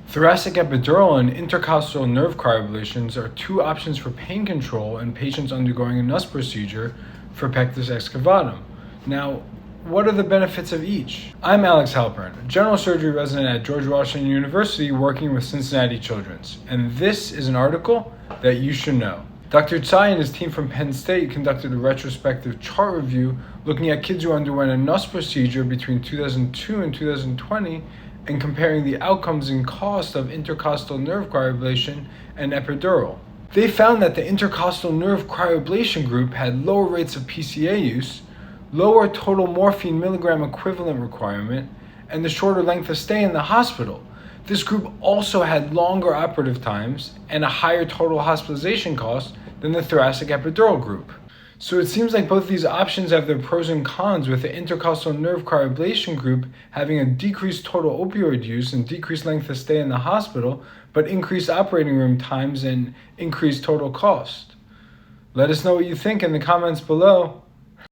Thoracic epidural and intercostal nerve cryoblations are two options for pain control in patients undergoing a Nuss procedure for pectus excavatum. Now, what are the benefits of each? I'm Alex Halpern, a general surgery resident at George Washington University working with Cincinnati Children's, and this is an article that you should know. Dr. Tsai and his team from Penn State conducted a retrospective chart review looking at kids who underwent a Nuss procedure between 2002 and 2020 and comparing the outcomes and cost of intercostal nerve cryoablation and epidural. They found that the intercostal nerve cryoablation group had lower rates of PCA use, lower total morphine milligram equivalent requirement, and the shorter length of stay in the hospital. This group also had longer operative times and a higher total hospitalization cost than the thoracic epidural group. So it seems like both these options have their pros and cons, with the intercostal nerve cryoablation group having a decreased total opioid use and decreased length of stay in the hospital, but increased operating room times and increased total cost. Let us know what you think in the comments below.